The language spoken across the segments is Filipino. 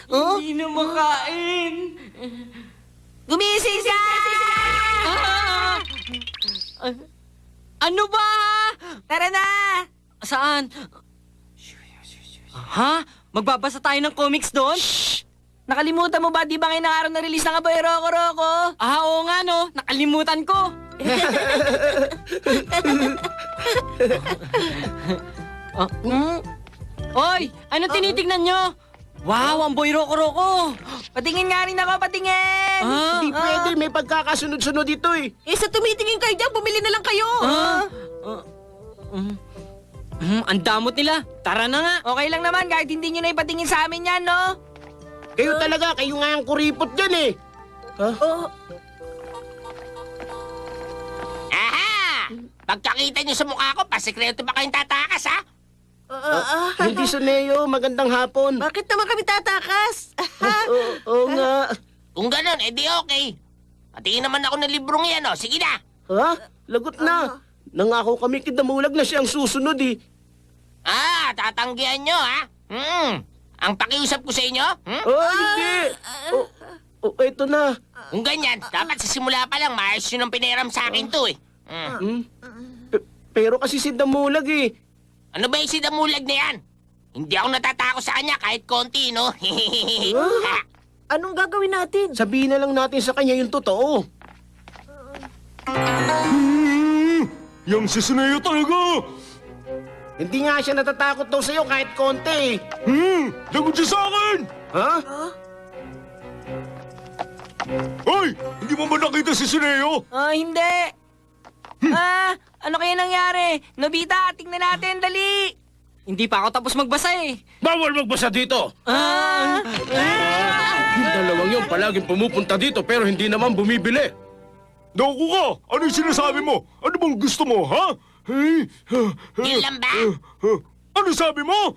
Oh? Hindi na makain. Gumising ka! Ah! Ano ba? Tara na! Saan? Ha? Magbabasa tayo ng comics doon? Nakalimutan mo ba, di ba ngayong araw na release ng Aboy Roco Roco? Ah, oo nga no. Nakalimutan ko. Oy, ano tinitignan nyo? Wow, ang Boy Roco Roco. Patingin nga rin ako, patingin! Ah, Hindi pwede, may pagkakasunod-sunod ito eh. Sa tumitingin kayo dyan, bumili na lang kayo! ang damot nila. Tara na nga. Okay lang naman, kahit hindi nyo na ipatingin sa amin yan, no? Kayo talaga, kayo nga ang kuripot dyan eh. Aha! Pagkakita niyo sa mukha ko, pasikreto ba kayong tatakas, ha? Hindi Suneo, magandang hapon. Bakit naman kami tatakas? Oo nga. Kung ganun, edi okay. Patingin naman ako ng librong yan, oh. Sige na. Ha? Lagot na. Nangako kami kidamulag na siyang susunod eh. Ah, tatanggihan nyo, ha? Ang pakiusap ko sa inyo, Hindi. Eto na. Kung ganyan, dapat sa simula pa lang, maayos yun ang piniram sa akin to, eh. Pero kasi si Damulag eh. Ano ba yung sidamulag na yan? Hindi ako natatakot sa kanya kahit konti, no? Anong gagawin natin? Sabihin na lang natin sa kanya yung totoo. Yang si Suneo talaga! Hindi nga siya natatakot daw sa'yo kahit konti. Lagot siya sa akin! Ha? Hoy! Hindi mo ba nakita si Suneo? Hindi. Ano kaya nangyari? Nobita, tingnan natin, dali! Hindi pa ako tapos magbasa eh. Bawal magbasa dito. Yung dalawang yun palaging pumupunta dito pero hindi naman bumibili. Naku ka! Ano yung sinasabi mo? Ano bang gusto mo, ha? Yun lang ba? Ano sabi mo?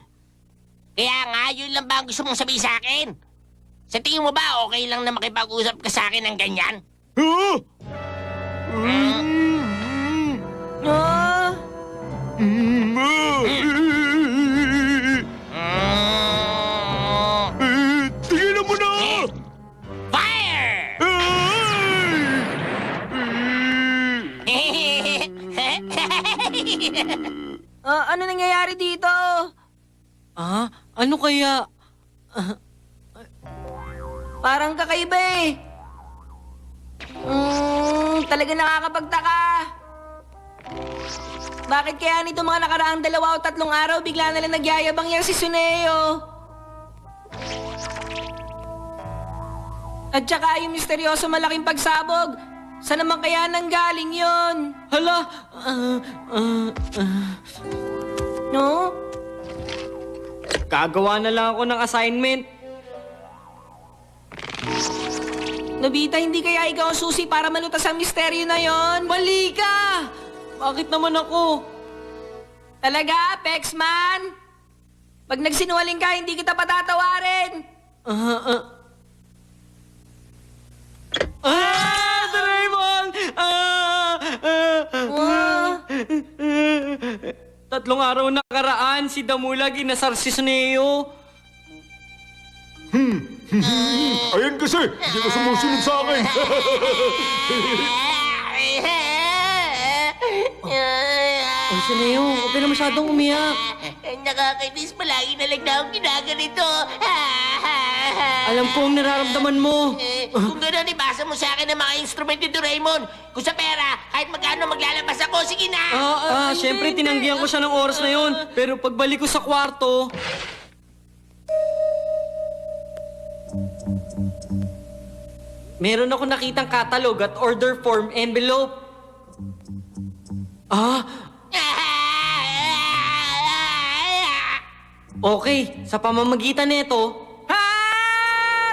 Kaya nga, yun lang ba ang gusto mong sabihin sa akin? Sa tingin mo ba, okay lang na makipag-usap ka sa akin ng ganyan? Ha? Tigilan mo na! Fire! Ano nangyayari dito? Ano kaya? Parang kakaiba eh. Talaga nakakapagtaka. Bakit kaya nito mga nakaraang 2 o 3 araw bigla na lang nagyayabang yan si Suneo? At saka yung misteryoso malaking pagsabog. Saan naman kaya nanggaling yon? Hala! No? Gagawa na lang ako ng assignment. Nobita, hindi kaya ikaw ang susi para malutas ang misteryo na yon? Mali ka! Bakit naman ako? Talaga, Pexman? Pag nagsinungaling ka, hindi kita patatawarin. Doraemon! 3 araw nakaraan, si Damulag inasar si Suneo. Ayan kasi! Hindi ka sumusunod sa akin! Oh, Suneo, huwag ka na masyadong umiyak. Nakakainis, palagi na lang na akong ginaganito. Alam ko ang nararamdaman mo. Kung gano'n, ibasa mo sa akin ang mga instrument ni Doraemon. Kung sa pera, kahit magkano maglalabas ako, sige na! Siyempre tinanggihan ko siya ng oras na yon. Pero pagbalik ko sa kwarto... Meron ako nakitang catalog at order form envelope. Okay, sa pamamagitan nito,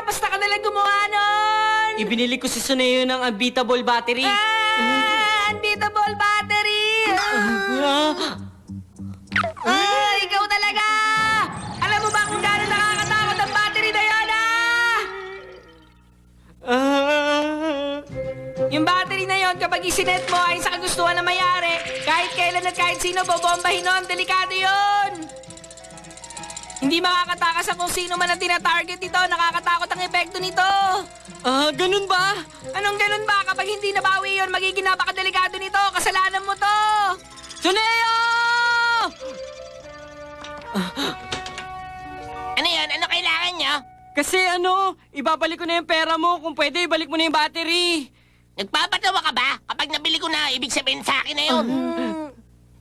Basta ka nalang gumawa nun! ibinili ko si Suneo ng unbeatable battery. Unbeatable battery! Ikaw talaga! Alam mo ba kung gaano nakakatakot ang battery na yun, Yung battery na yon kapag isinet mo ay sa kagustuhan na mayari, Kahit kailan at kahit sino bobombahin nun, delikado yun! Hindi makakatakas ang kung sino man ang tina-target nito. Nakakatakot ang epekto nito. Ah, ganun ba? Anong ganun ba? Kapag hindi nabawi yun, magiging napakadelikado nito. Kasalanan mo to! Suneo! Ano yun? Ano kailangan nyo? Kasi ibabalik ko na yung pera mo. Kung pwede, ibalik mo na yung battery. Nagpapatawa ka ba? Kapag nabili ko na, ibig sabihin sa akin na yun.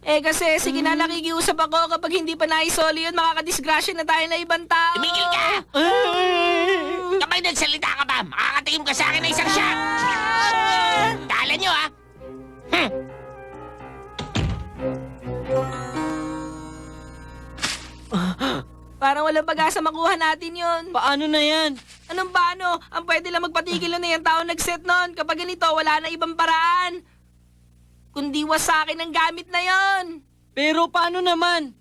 Kasi sige na nakikiusap ako. Kapag hindi pa naisoli yun, makakadisgrasya na tayo na ibang tao. Tumigil ka! Kapag nagsalita ka ba, makakatikim ka sa akin na isang shot. Dala nyo, ha? Parang walang pag-asa makuha natin yun. Paano na yan? Anong paano? Ang pwede lang magpatigil na yung tao nag-set nun. Kapag ganito, wala na ibang paraan. Kundi wasakin ang gamit na yon. Pero paano naman?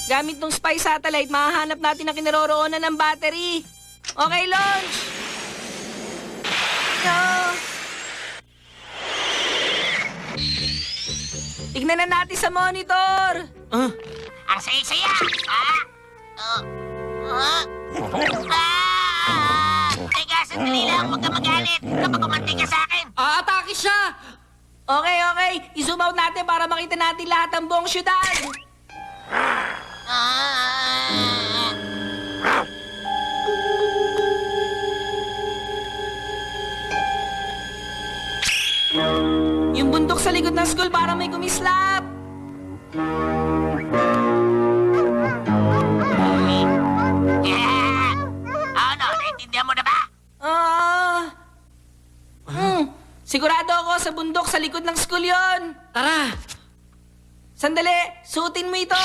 Gamit ng spy satellite, mahahanap natin ang kinaroroonan ng battery. Okay, launch! No. Tignan na natin sa monitor. Ang saya-saya! Teka, sandali lang. Huwag ka magalit. Kapag kumanti ka sa akin. Aatake siya! Okay. I-zoom out natin para makita natin lahat ng buong syudad. Yung bundok sa likod ng school para may kumislap. Ano? Naintindihan mo na ba? Sigurado ako sa bundok sa likod ng school yon. Tara! Sandali, suotin mo ito.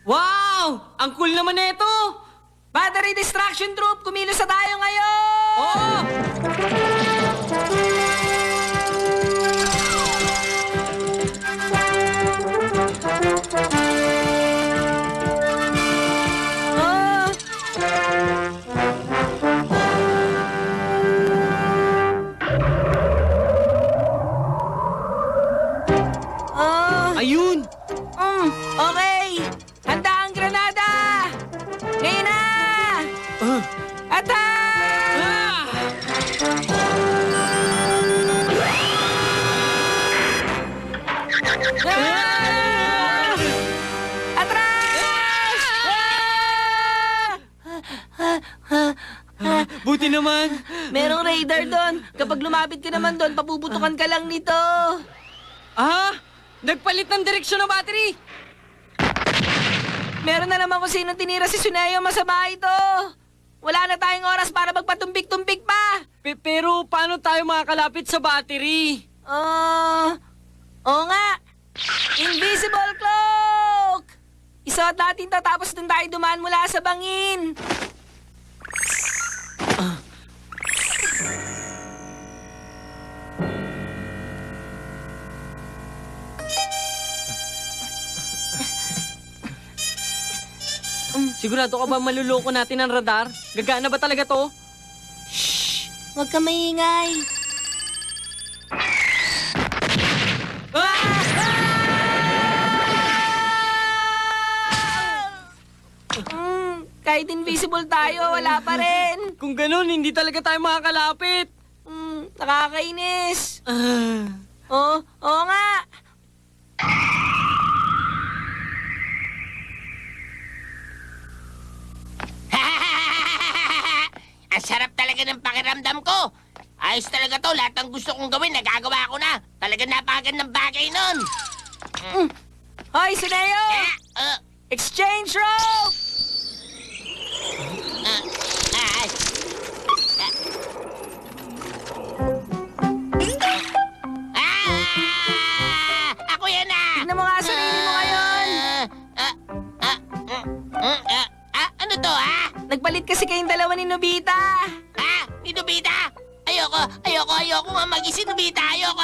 Wow! Ang cool naman na ito! Battery Distraction Troop, kumilos na tayo ngayon! Oo! Oh! Oh! Ayun! Okay! Handa ang granada! Ngayon na! Attack! Atras! Buti naman! Merong radar doon. Kapag lumapit ka naman doon, papuputukan ka lang nito. Nagpalit ng direksyon ng battery! Meron na naman kung sino tinira si Suneo. Masama ito. Wala na tayong oras para magpatumpik-tumpik pa. Pero paano tayo makakalapit sa battery? Oo nga. Invisible cloak! Isuot natin to tapos dun tayo dumaan mula sa bangin. Sigurado ka ba maluloko natin ang radar? Gagana ba talaga to? Huwag ka maingay. Kahit invisible tayo, wala pa rin. Kung ganun, hindi talaga tayo makakalapit. Nakakainis. Oo nga. Ang sarap talaga ng pakiramdam ko. Ayos talaga to. Lahat ng gusto kong gawin, nagagawa ko na. Talaga napakagandang bagay nun. Hoy, Suneo! Exchange rope! Ako yan na! Tignan mo nga sarili mo ngayon. Ano to, ha? Nagpalit kasi kayong dalawa ni Nobita. Ha? Ni Nobita? Ayoko nga maging si Nobita. Ayoko.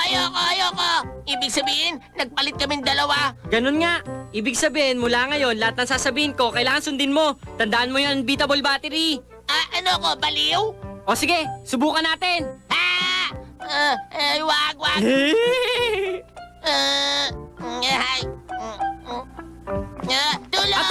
Ibig sabihin, nagpalit kaming dalawa. Ganun nga. Ibig sabihin, mula ngayon, lahat ng sasabihin ko, kailangan sundin mo. Tandaan mo yung unbeatable battery. Ano ko, baliw? O sige, subukan natin. Wag. Ay. Tulong!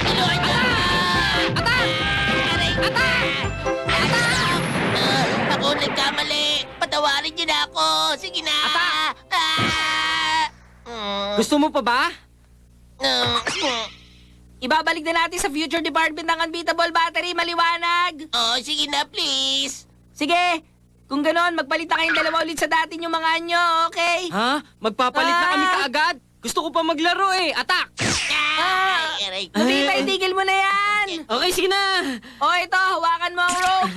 Tulungan niyo! Aray ko! Ako nagkamali. Patawarin niyo na ako. Sige na. Gusto mo pa ba? Ibabalik na natin sa Future Department ng Unbeatable Battery, maliwanag. Sige na, please. Sige, kung ganon, magpalit na kayong dalawa ulit sa dati yung mga anyo, okay? Ha? Magpapalit na kami kaagad? Gusto ko pa maglaro eh. Atak! Ay, aray ko. Nobita, itigil mo na yan! Okay, sige na. O ito, hawakan mo ang rope.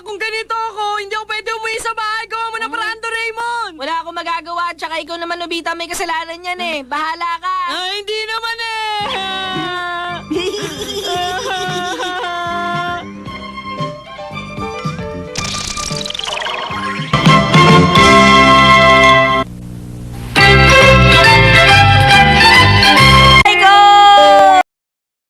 Kung ganito ako, hindi ako pwede umuwi sa bahay. Gawa mo na paraan, Doraemon. Wala akong magagawa, tsaka ikaw naman, Nobita, may kasalanan yan eh. Bahala ka. Hindi naman eh.